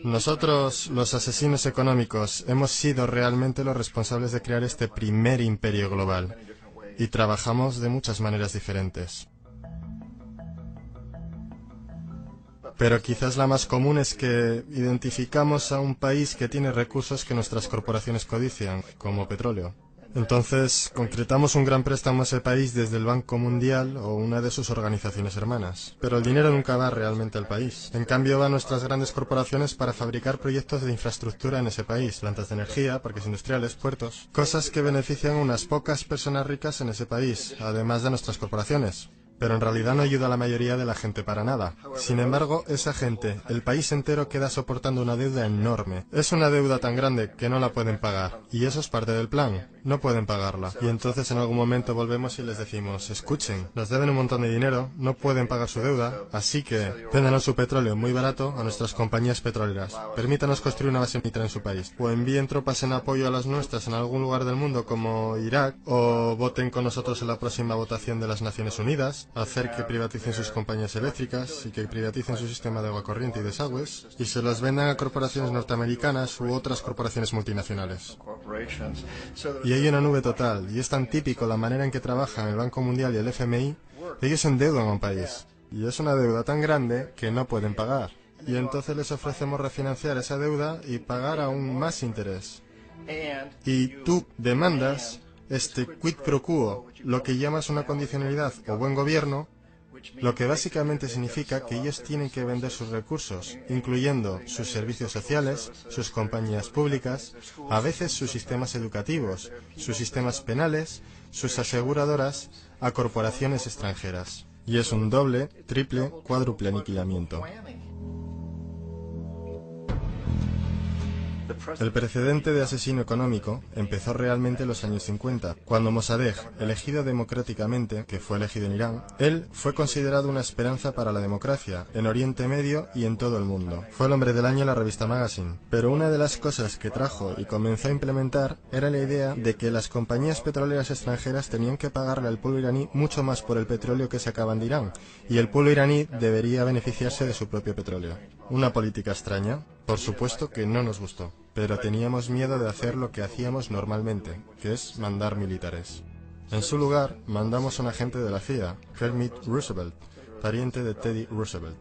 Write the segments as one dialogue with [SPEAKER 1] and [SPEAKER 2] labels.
[SPEAKER 1] Nosotros, los asesinos económicos, hemos sido realmente los responsables de crear este primer imperio global. Y trabajamos de muchas maneras diferentes. Pero quizás la más común es que identificamos a un país que tiene recursos que nuestras corporaciones codician, como petróleo. Entonces, concretamos un gran préstamo a ese país desde el Banco Mundial o una de sus organizaciones hermanas. Pero el dinero nunca va realmente al país. En cambio, va a nuestras grandes corporaciones para fabricar proyectos de infraestructura en ese país, plantas de energía, parques industriales, puertos, cosas que benefician a unas pocas personas ricas en ese país, además de nuestras corporaciones. Pero en realidad no ayuda a la mayoría de la gente para nada. Sin embargo, esa gente, el país entero queda soportando una deuda enorme. Es una deuda tan grande que no la pueden pagar. Y eso es parte del plan. No pueden pagarla. Y entonces en algún momento volvemos y les decimos, escuchen, nos deben un montón de dinero, no pueden pagar su deuda, así que véndanos su petróleo muy barato a nuestras compañías petroleras. Permítanos construir una base militar en su país. O envíen tropas en apoyo a las nuestras en algún lugar del mundo como Irak, o voten con nosotros en la próxima votación de las Naciones Unidas, hacer que privaticen sus compañías eléctricas y que privaticen su sistema de agua corriente y desagües, y se los vendan a corporaciones norteamericanas u otras corporaciones multinacionales. Y hay una nube total, y es tan típico la manera en que trabajan el Banco Mundial y el FMI, ellos endeudan a un país. Y es una deuda tan grande que no pueden pagar. Y entonces les ofrecemos refinanciar esa deuda y pagar aún más interés. Y tú demandas este quid pro quo, lo que llamas una condicionalidad o buen gobierno, lo que básicamente significa que ellos tienen que vender sus recursos, incluyendo sus servicios sociales, sus compañías públicas, a veces sus sistemas educativos, sus sistemas penales, sus aseguradoras, a corporaciones extranjeras. Y es un doble, triple, cuádruple aniquilamiento. El precedente de asesino económico empezó realmente en los años 50, cuando Mossadegh, elegido democráticamente, que fue elegido en Irán, él fue considerado una esperanza para la democracia, en Oriente Medio y en todo el mundo. Fue el hombre del año en la revista Magazine. Pero una de las cosas que trajo y comenzó a implementar era la idea de que las compañías petroleras extranjeras tenían que pagarle al pueblo iraní mucho más por el petróleo que sacaban de Irán, y el pueblo iraní debería beneficiarse de su propio petróleo. Una política extraña. Por supuesto que no nos gustó, pero teníamos miedo de hacer lo que hacíamos normalmente, que es mandar militares. En su lugar, mandamos a un agente de la CIA, Kermit Roosevelt, pariente de Teddy Roosevelt.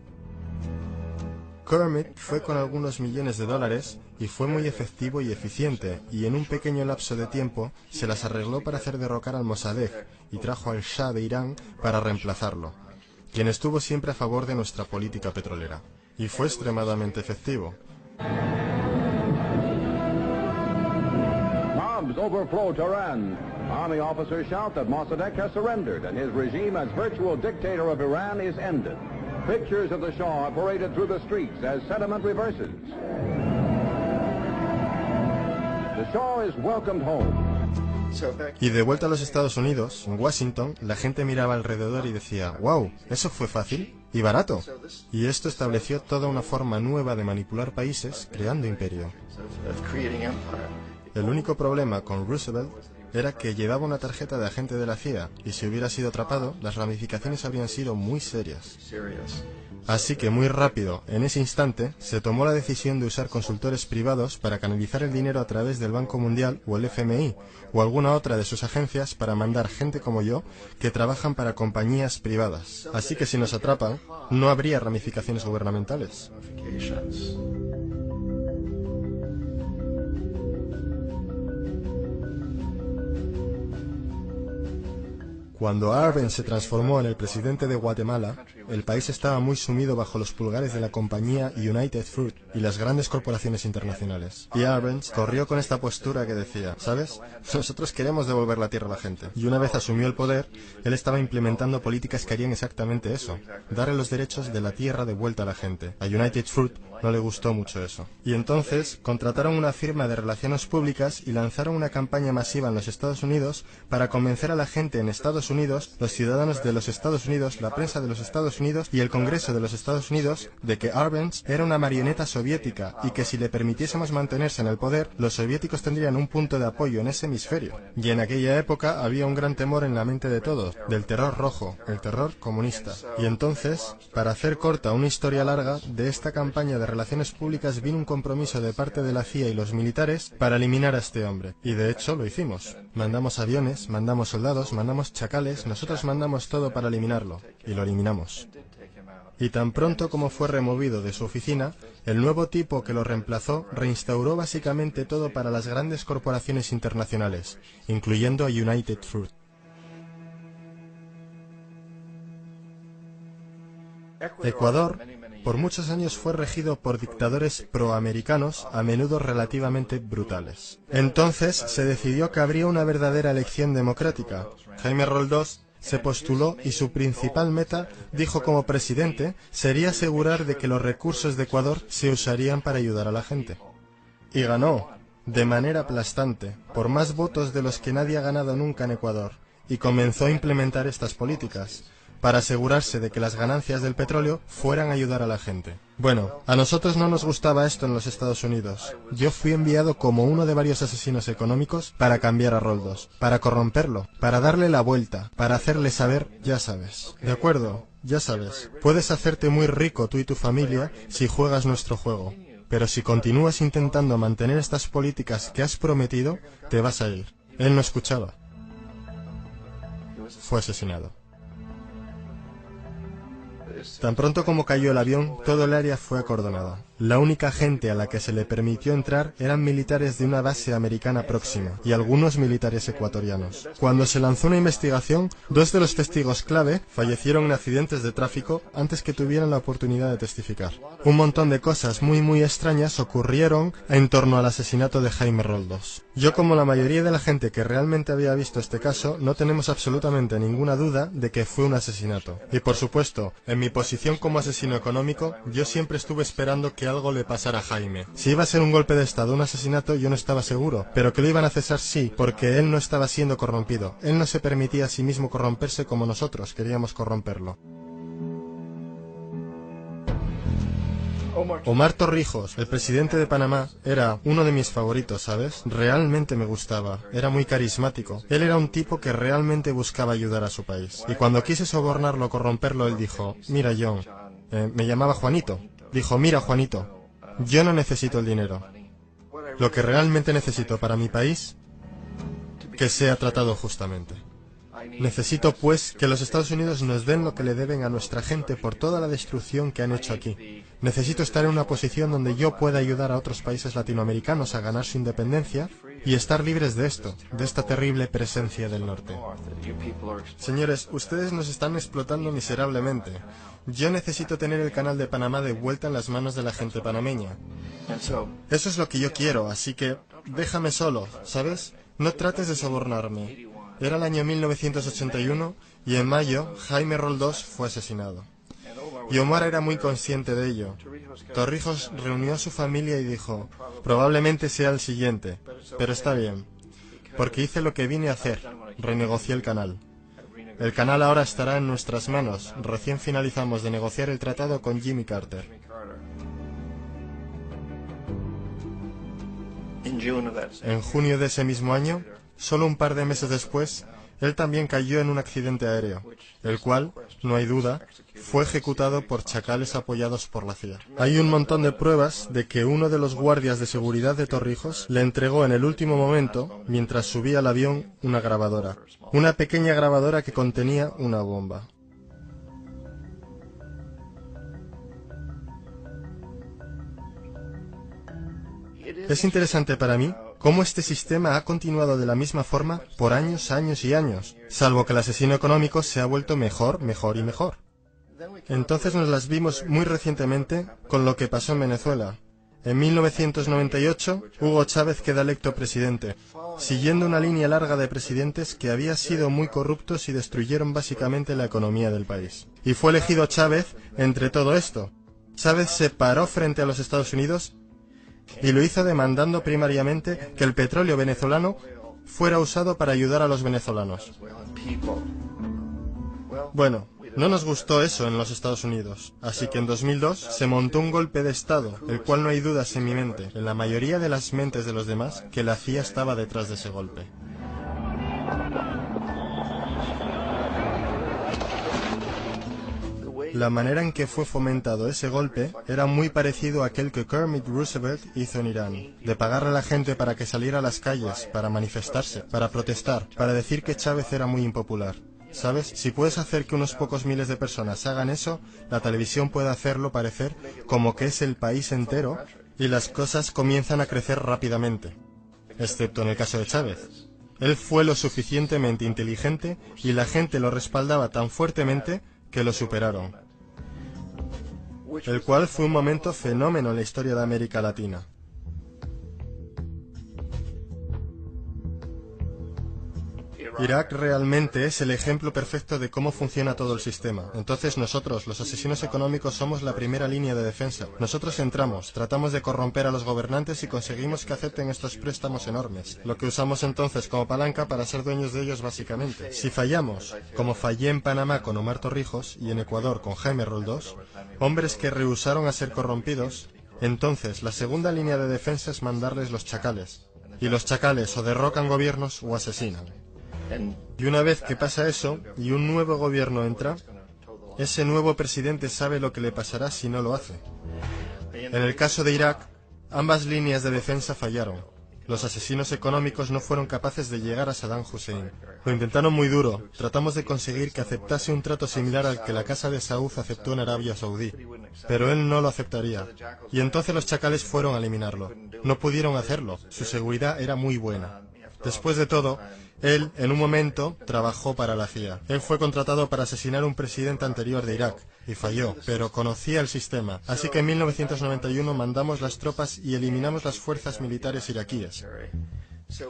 [SPEAKER 1] Kermit fue con algunos millones de dólares y fue muy efectivo y eficiente, y en un pequeño lapso de tiempo se las arregló para hacer derrocar al Mossadegh y trajo al Shah de Irán para reemplazarlo, quien estuvo siempre a favor de nuestra política petrolera. Y fue extremadamente efectivo.
[SPEAKER 2] Bombs overflow Tehran. Army officers shout that Mossadegh has surrendered and his regime as virtual dictator of Iran is ended. Pictures of the Shah are paraded through the streets as sentiment reverses. The Shah is welcomed home.
[SPEAKER 1] Y de vuelta a los Estados Unidos, en Washington, la gente miraba alrededor y decía, wow, ¿eso fue fácil? Y barato. Y esto estableció toda una forma nueva de manipular países creando imperio. El único problema con Roosevelt era que llevaba una tarjeta de agente de la CIA, y si hubiera sido atrapado, las ramificaciones habrían sido muy serias. Así que muy rápido, en ese instante, se tomó la decisión de usar consultores privados para canalizar el dinero a través del Banco Mundial o el FMI, o alguna otra de sus agencias para mandar gente como yo que trabajan para compañías privadas. Así que si nos atrapan, no habría ramificaciones gubernamentales. Cuando Arbenz se transformó en el presidente de Guatemala, el país estaba muy sumido bajo los pulgares de la compañía United Fruit y las grandes corporaciones internacionales. Y Arbenz corrió con esta postura que decía, ¿sabes? Nosotros queremos devolver la tierra a la gente. Y una vez asumió el poder, él estaba implementando políticas que harían exactamente eso, darle los derechos de la tierra de vuelta a la gente. A United Fruit no le gustó mucho eso. Y entonces contrataron una firma de relaciones públicas y lanzaron una campaña masiva en los Estados Unidos para convencer a la gente en Estados Unidos, los ciudadanos de los Estados Unidos, la prensa de los Estados Estados Unidos y el Congreso de los Estados Unidos de que Arbenz era una marioneta soviética y que si le permitiésemos mantenerse en el poder, los soviéticos tendrían un punto de apoyo en ese hemisferio. Y en aquella época había un gran temor en la mente de todos, del terror rojo, el terror comunista. Y entonces, para hacer corta una historia larga, de esta campaña de relaciones públicas vino un compromiso de parte de la CIA y los militares para eliminar a este hombre. Y de hecho lo hicimos. Mandamos aviones, mandamos soldados, mandamos chacales, nosotros mandamos todo para eliminarlo. Y lo eliminamos. Y tan pronto como fue removido de su oficina, el nuevo tipo que lo reemplazó reinstauró básicamente todo para las grandes corporaciones internacionales, incluyendo a United Fruit. Ecuador, por muchos años fue regido por dictadores proamericanos, a menudo relativamente brutales. Entonces se decidió que habría una verdadera elección democrática. Jaime Roldós se postuló y su principal meta, dijo como presidente, sería asegurar de que los recursos de Ecuador se usarían para ayudar a la gente. Y ganó, de manera aplastante, por más votos de los que nadie ha ganado nunca en Ecuador, y comenzó a implementar estas políticas, para asegurarse de que las ganancias del petróleo fueran a ayudar a la gente. Bueno, a nosotros no nos gustaba esto en los Estados Unidos. Yo fui enviado como uno de varios asesinos económicos para cambiar a Roldós, para corromperlo, para darle la vuelta, para hacerle saber, ya sabes. ¿De acuerdo? Ya sabes. Puedes hacerte muy rico tú y tu familia si juegas nuestro juego. Pero si continúas intentando mantener estas políticas que has prometido, te vas a ir. Él no escuchaba. Fue asesinado. Tan pronto como cayó el avión, todo el área fue acordonada. La única gente a la que se le permitió entrar eran militares de una base americana próxima y algunos militares ecuatorianos. Cuando se lanzó una investigación, 2 de los testigos clave fallecieron en accidentes de tráfico antes que tuvieran la oportunidad de testificar. Un montón de cosas muy extrañas ocurrieron en torno al asesinato de Jaime Roldós. Yo, como la mayoría de la gente que realmente había visto este caso, no tenemos absolutamente ninguna duda de que fue un asesinato. Y por supuesto, en mi posición como asesino económico, yo siempre estuve esperando que algo le pasara a Jaime. Si iba a ser un golpe de estado o un asesinato, yo no estaba seguro, pero que lo iban a cesar sí, porque él no estaba siendo corrompido. Él no se permitía a sí mismo corromperse como nosotros queríamos corromperlo. Omar Torrijos, el presidente de Panamá, era uno de mis favoritos, ¿sabes? Realmente me gustaba, era muy carismático. Él era un tipo que realmente buscaba ayudar a su país. Y cuando quise sobornarlo o corromperlo, él dijo, mira John, me llamaba Juanito. Dijo, mira Juanito, yo no necesito el dinero. Lo que realmente necesito para mi país, que sea tratado justamente. Necesito, pues, que los Estados Unidos nos den lo que le deben a nuestra gente por toda la destrucción que han hecho aquí. Necesito estar en una posición donde yo pueda ayudar a otros países latinoamericanos a ganar su independencia y estar libres de esto, de esta terrible presencia del norte. Señores, ustedes nos están explotando miserablemente. Yo necesito tener el canal de Panamá de vuelta en las manos de la gente panameña. Eso es lo que yo quiero, así que déjame solo, ¿sabes? No trates de sobornarme. Era el año 1981 y en mayo Jaime Roldós fue asesinado. Y Omar era muy consciente de ello. Torrijos reunió a su familia y dijo, probablemente sea el siguiente, pero está bien, porque hice lo que vine a hacer, renegocié el canal. El canal ahora estará en nuestras manos, recién finalizamos de negociar el tratado con Jimmy Carter. En junio de ese mismo año, solo un par de meses después, él también cayó en un accidente aéreo, el cual, no hay duda, fue ejecutado por chacales apoyados por la CIA. Hay un montón de pruebas de que uno de los guardias de seguridad de Torrijos le entregó en el último momento, mientras subía al avión, una grabadora. Una pequeña grabadora que contenía una bomba. Es interesante para mí cómo este sistema ha continuado de la misma forma por años y años, salvo que el asesino económico se ha vuelto mejor y mejor. Entonces nos las vimos muy recientemente con lo que pasó en Venezuela. En 1998, Hugo Chávez queda electo presidente, siguiendo una línea larga de presidentes que había sido muy corruptos y destruyeron básicamente la economía del país. Y fue elegido Chávez entre todo esto. Chávez se paró frente a los Estados Unidos y lo hizo demandando primariamente que el petróleo venezolano fuera usado para ayudar a los venezolanos. Bueno, No nos gustó eso en los Estados Unidos, así que en 2002 se montó un golpe de Estado, el cual no hay dudas en mi mente, en la mayoría de las mentes de los demás, que la CIA estaba detrás de ese golpe. La manera en que fue fomentado ese golpe era muy parecido a aquel que Kermit Roosevelt hizo en Irán, de pagarle a la gente para que saliera a las calles, para manifestarse, para protestar, para decir que Chávez era muy impopular. ¿Sabes? Si puedes hacer que unos pocos miles de personas hagan eso, la televisión puede hacerlo parecer como que es el país entero y las cosas comienzan a crecer rápidamente. Excepto en el caso de Chávez. Él fue lo suficientemente inteligente y la gente lo respaldaba tan fuertemente que lo superaron. El cual fue un momento fenómeno en la historia de América Latina. Irak realmente es el ejemplo perfecto de cómo funciona todo el sistema. Entonces nosotros, los asesinos económicos, somos la primera línea de defensa. Nosotros entramos, tratamos de corromper a los gobernantes y conseguimos que acepten estos préstamos enormes, lo que usamos entonces como palanca para ser dueños de ellos básicamente. Si fallamos, como fallé en Panamá con Omar Torrijos y en Ecuador con Jaime Roldós, hombres que rehusaron a ser corrompidos, entonces la segunda línea de defensa es mandarles los chacales. Y los chacales o derrocan gobiernos o asesinan. Y una vez que pasa eso, y un nuevo gobierno entra, ese nuevo presidente sabe lo que le pasará si no lo hace. En el caso de Irak, ambas líneas de defensa fallaron. Los asesinos económicos no fueron capaces de llegar a Saddam Hussein. Lo intentaron muy duro. Tratamos de conseguir que aceptase un trato similar al que la Casa de Saud aceptó en Arabia Saudí. Pero él no lo aceptaría. Y entonces los chacales fueron a eliminarlo. No pudieron hacerlo. Su seguridad era muy buena. Después de todo, él, en un momento, trabajó para la CIA. Él fue contratado para asesinar a un presidente anterior de Irak, y falló, pero conocía el sistema. Así que en 1991 mandamos las tropas y eliminamos las fuerzas militares iraquíes.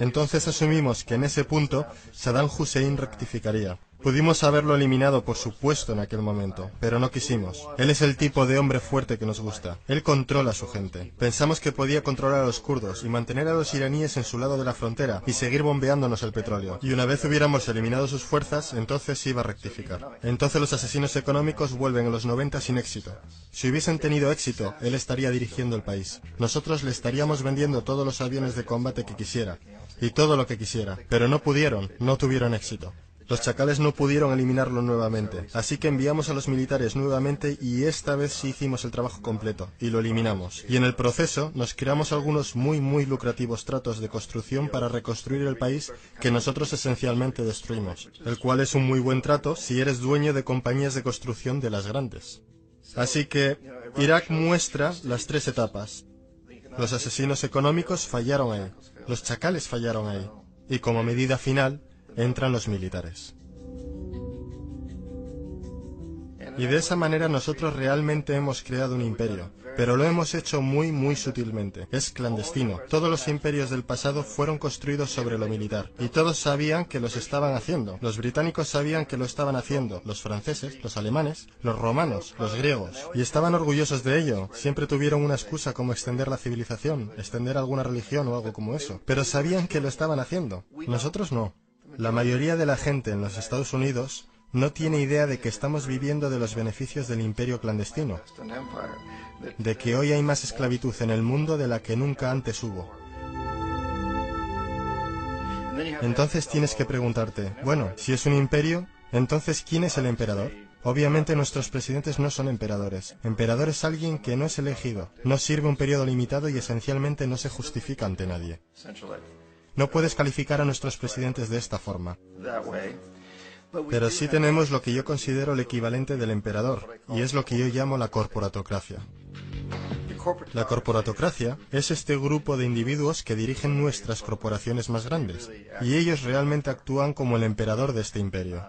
[SPEAKER 1] Entonces asumimos que en ese punto Saddam Hussein rectificaría. Pudimos haberlo eliminado, por supuesto, en aquel momento, pero no quisimos. Él es el tipo de hombre fuerte que nos gusta. Él controla a su gente. Pensamos que podía controlar a los kurdos y mantener a los iraníes en su lado de la frontera y seguir bombeándonos el petróleo. Y una vez hubiéramos eliminado sus fuerzas, entonces iba a rectificar. Entonces los asesinos económicos vuelven en los 90 sin éxito. Si hubiesen tenido éxito, él estaría dirigiendo el país. Nosotros le estaríamos vendiendo todos los aviones de combate que quisiera, y todo lo que quisiera, pero no pudieron, no tuvieron éxito. Los chacales no pudieron eliminarlo nuevamente, así que enviamos a los militares nuevamente y esta vez sí hicimos el trabajo completo, y lo eliminamos. Y en el proceso nos creamos algunos muy lucrativos tratos de construcción para reconstruir el país que nosotros esencialmente destruimos, el cual es un muy buen trato si eres dueño de compañías de construcción de las grandes. Así que Irak muestra las tres etapas. Los asesinos económicos fallaron ahí, los chacales fallaron ahí, y como medida final, entran los militares. Y de esa manera nosotros realmente hemos creado un imperio, pero lo hemos hecho muy sutilmente. Es clandestino. Todos los imperios del pasado fueron construidos sobre lo militar, y todos sabían que los estaban haciendo. Los británicos sabían que lo estaban haciendo, los franceses, los alemanes, los romanos, los griegos, y estaban orgullosos de ello. Siempre tuvieron una excusa como extender la civilización, extender alguna religión o algo como eso, pero sabían que lo estaban haciendo. Nosotros no. La mayoría de la gente en los Estados Unidos no tiene idea de que estamos viviendo de los beneficios del imperio clandestino, de que hoy hay más esclavitud en el mundo de la que nunca antes hubo. Entonces tienes que preguntarte, bueno, si es un imperio, entonces ¿quién es el emperador? Obviamente nuestros presidentes no son emperadores. Emperador es alguien que no es elegido, no sirve un periodo limitado y esencialmente no se justifica ante nadie. No puedes calificar a nuestros presidentes de esta forma. Pero sí tenemos lo que yo considero el equivalente del emperador, y es lo que yo llamo la corporatocracia. La corporatocracia es este grupo de individuos que dirigen nuestras corporaciones más grandes, y ellos realmente actúan como el emperador de este imperio.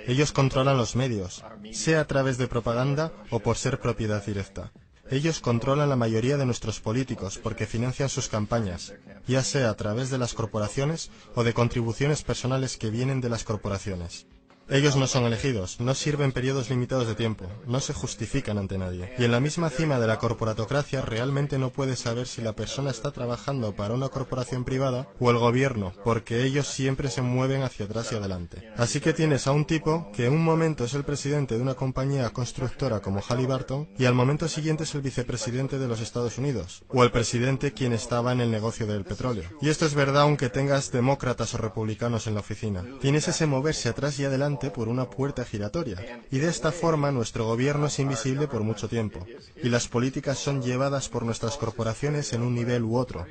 [SPEAKER 1] Ellos controlan los medios, sea a través de propaganda o por ser propiedad directa. Ellos controlan la mayoría de nuestros políticos porque financian sus campañas, ya sea a través de las corporaciones o de contribuciones personales que vienen de las corporaciones. Ellos no son elegidos, no sirven periodos limitados de tiempo, no se justifican ante nadie. Y en la misma cima de la corporatocracia realmente no puedes saber si la persona está trabajando para una corporación privada o el gobierno, porque ellos siempre se mueven hacia atrás y adelante. Así que tienes a un tipo que en un momento es el presidente de una compañía constructora como Halliburton y al momento siguiente es el vicepresidente de los Estados Unidos, o el presidente quien estaba en el negocio del petróleo. Y esto es verdad aunque tengas demócratas o republicanos en la oficina. Tienes ese moverse atrás y adelante por una puerta giratoria, y de esta forma nuestro gobierno es invisible por mucho tiempo, y las políticas son llevadas por nuestras corporaciones en un nivel u otro.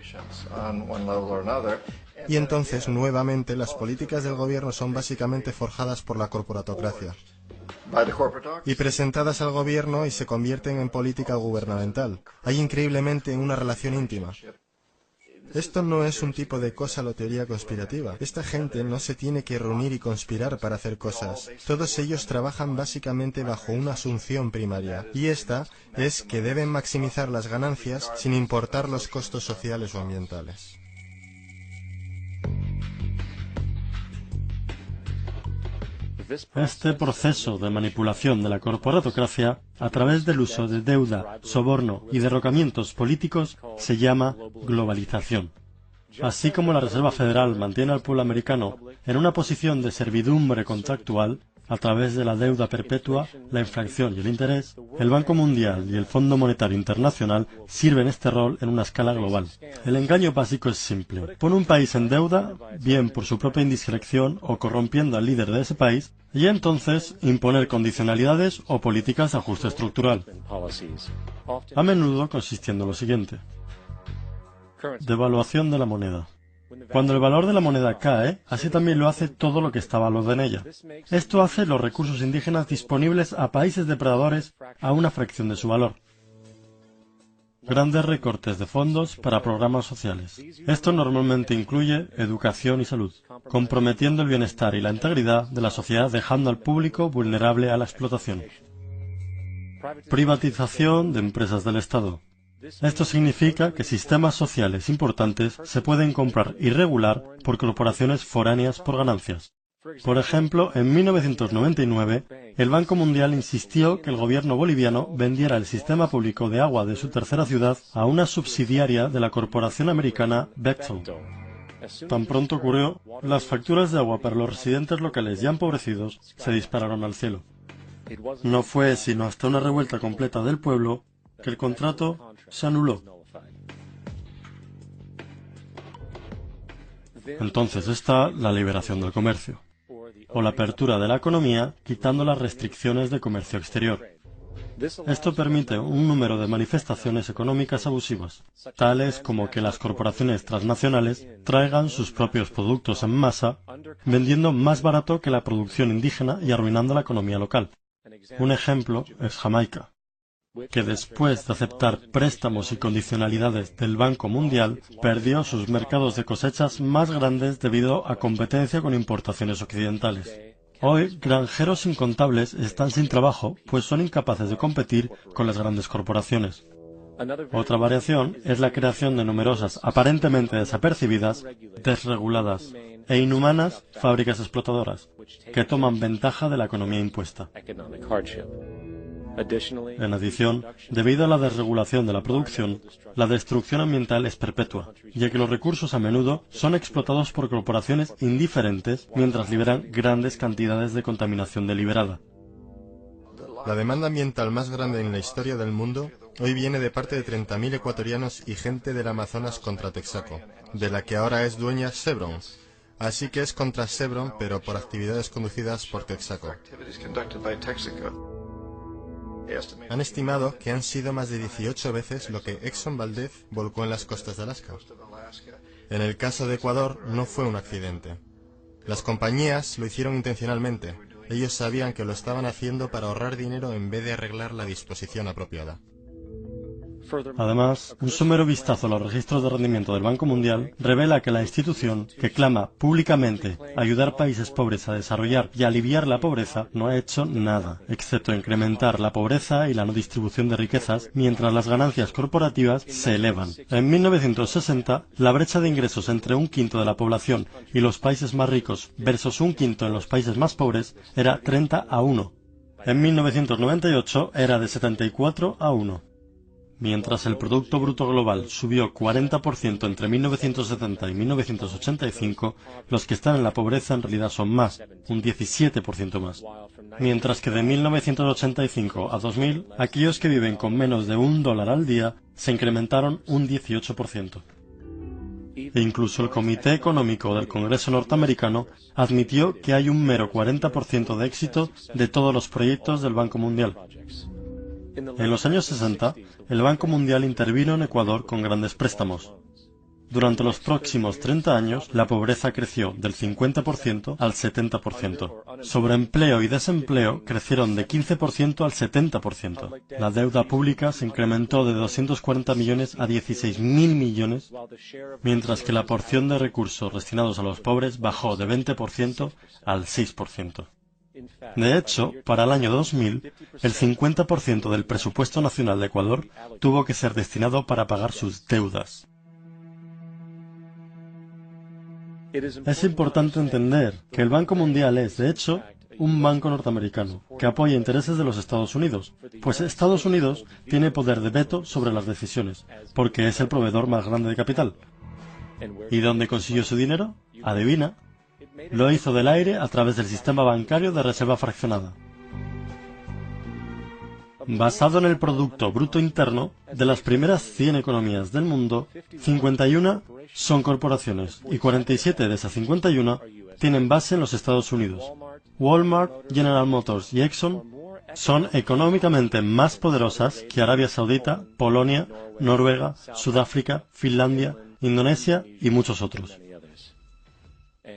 [SPEAKER 1] Y entonces, nuevamente, las políticas del gobierno son básicamente forjadas por la corporatocracia y presentadas al gobierno y se convierten en política gubernamental. Hay increíblemente una relación íntima. Esto no es un tipo de cosa o teoría conspirativa. Esta gente no se tiene que reunir y conspirar para hacer cosas. Todos ellos trabajan básicamente bajo una asunción primaria, y esta es que deben maximizar las ganancias sin importar los costos sociales o ambientales.
[SPEAKER 3] Este proceso de manipulación de la corporatocracia a través del uso de deuda, soborno y derrocamientos políticos se llama globalización. Así como la Reserva Federal mantiene al pueblo americano en una posición de servidumbre contractual a través de la deuda perpetua, la inflación y el interés, el Banco Mundial y el Fondo Monetario Internacional sirven este rol en una escala global. El engaño básico es simple. Pone un país en deuda, bien por su propia indiscreción o corrompiendo al líder de ese país, y entonces imponer condicionalidades o políticas de ajuste estructural. A menudo consistiendo en lo siguiente. Devaluación de la moneda. Cuando el valor de la moneda cae, así también lo hace todo lo que está valuado en ella. Esto hace los recursos indígenas disponibles a países depredadores a una fracción de su valor. Grandes recortes de fondos para programas sociales. Esto normalmente incluye educación y salud, comprometiendo el bienestar y la integridad de la sociedad, dejando al público vulnerable a la explotación. Privatización de empresas del Estado. Esto significa que sistemas sociales importantes se pueden comprar y regular por corporaciones foráneas por ganancias. Por ejemplo, en 1999, el Banco Mundial insistió que el gobierno boliviano vendiera el sistema público de agua de su tercera ciudad a una subsidiaria de la corporación americana Bechtel. Tan pronto ocurrió, las facturas de agua para los residentes locales ya empobrecidos se dispararon al cielo. No fue sino hasta una revuelta completa del pueblo que el contrato se anuló. Entonces está la liberación del comercio, o la apertura de la economía quitando las restricciones de comercio exterior. Esto permite un número de manifestaciones económicas abusivas, tales como que las corporaciones transnacionales traigan sus propios productos en masa, vendiendo más barato que la producción indígena y arruinando la economía local. Un ejemplo es Jamaica, que después de aceptar préstamos y condicionalidades del Banco Mundial, perdió sus mercados de cosechas más grandes debido a competencia con importaciones occidentales. Hoy, granjeros incontables están sin trabajo, pues son incapaces de competir con las grandes corporaciones. Otra variación es la creación de numerosas, aparentemente desapercibidas, desreguladas e inhumanas fábricas explotadoras, que toman ventaja de la economía impuesta. En adición, debido a la desregulación de la producción, la destrucción ambiental es perpetua, ya que los recursos a menudo son explotados por corporaciones indiferentes mientras liberan grandes cantidades de contaminación deliberada.
[SPEAKER 1] La demanda ambiental más grande en la historia del mundo hoy viene de parte de 30.000 ecuatorianos y gente del Amazonas contra Texaco, de la que ahora es dueña Chevron. Así que es contra Chevron, pero por actividades conducidas por Texaco. Han estimado que han sido más de 18 veces lo que Exxon Valdez volcó en las costas de Alaska. En el caso de Ecuador no fue un accidente. Las compañías lo hicieron intencionalmente. Ellos sabían que lo estaban haciendo para ahorrar dinero en vez de arreglar la disposición apropiada.
[SPEAKER 3] Además, un somero vistazo a los registros de rendimiento del Banco Mundial revela que la institución, que clama públicamente ayudar países pobres a desarrollar y aliviar la pobreza, no ha hecho nada, excepto incrementar la pobreza y la no distribución de riquezas, mientras las ganancias corporativas se elevan. En 1960, la brecha de ingresos entre un quinto de la población y los países más ricos versus un quinto en los países más pobres era 30-1. En 1998 era de 74-1. Mientras el Producto Bruto Global subió 40% entre 1970 y 1985, los que están en la pobreza en realidad son más, un 17% más. Mientras que de 1985 a 2000, aquellos que viven con menos de $1 al día se incrementaron un 18%. E incluso el Comité Económico del Congreso norteamericano admitió que hay un mero 40% de éxito de todos los proyectos del Banco Mundial. En los años 60, el Banco Mundial intervino en Ecuador con grandes préstamos. Durante los próximos 30 años, la pobreza creció del 50% al 70%. Sobreempleo y desempleo crecieron de 15% al 70%. La deuda pública se incrementó de 240 millones a 16.000 millones, mientras que la porción de recursos destinados a los pobres bajó de 20% al 6%. De hecho, para el año 2000, el 50% del presupuesto nacional de Ecuador tuvo que ser destinado para pagar sus deudas. Es importante entender que el Banco Mundial es, de hecho, un banco norteamericano que apoya intereses de los Estados Unidos, pues Estados Unidos tiene poder de veto sobre las decisiones, porque es el proveedor más grande de capital. ¿Y dónde consiguió su dinero? Adivina. Lo hizo del aire a través del sistema bancario de reserva fraccionada. Basado en el Producto Bruto Interno, de las primeras 100 economías del mundo, 51 son corporaciones y 47 de esas 51 tienen base en los Estados Unidos. Walmart, General Motors y Exxon son económicamente más poderosas que Arabia Saudita, Polonia, Noruega, Sudáfrica, Finlandia, Indonesia y muchos otros.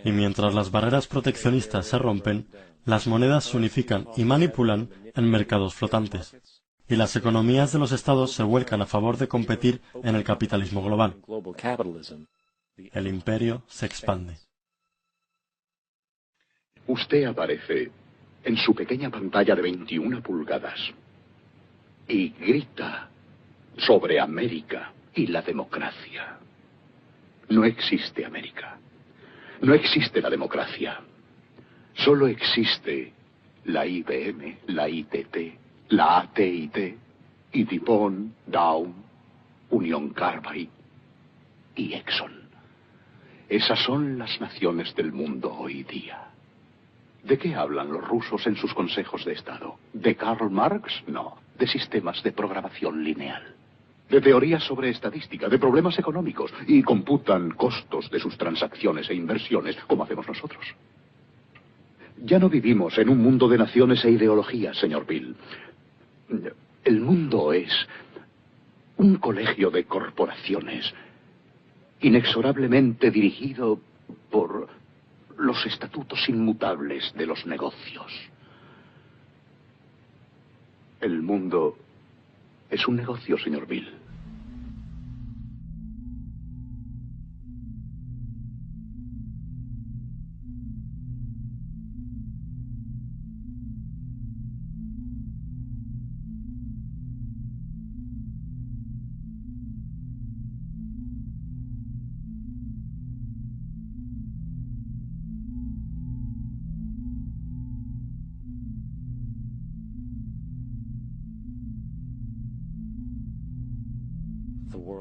[SPEAKER 3] Y mientras las barreras proteccionistas se rompen, las monedas se unifican y manipulan en mercados flotantes. Y las economías de los estados se vuelcan a favor de competir en el capitalismo global. El imperio se expande.
[SPEAKER 4] Usted aparece en su pequeña pantalla de 21 pulgadas y grita sobre América y la democracia. No existe América. No existe la democracia. Solo existe la IBM, la ITT, la AT&T, y DuPont, Dow, Union Carbide y Exxon. Esas son las naciones del mundo hoy día. ¿De qué hablan los rusos en sus consejos de Estado? ¿De Karl Marx? No. De sistemas de programación lineal. De teorías sobre estadística, de problemas económicos, y computan costos de sus transacciones e inversiones, como hacemos nosotros. Ya no vivimos en un mundo de naciones e ideologías, señor Bill. El mundo es un colegio de corporaciones, inexorablemente dirigido por los estatutos inmutables de los negocios. El mundo es un negocio, señor Bill.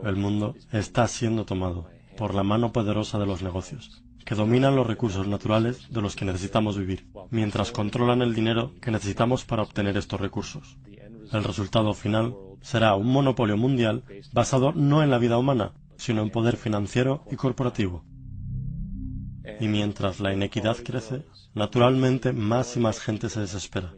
[SPEAKER 3] El mundo está siendo tomado por la mano poderosa de los negocios, que dominan los recursos naturales de los que necesitamos vivir, mientras controlan el dinero que necesitamos para obtener estos recursos. El resultado final será un monopolio mundial basado no en la vida humana, sino en poder financiero y corporativo. Y mientras la inequidad crece, naturalmente más y más gente se desespera.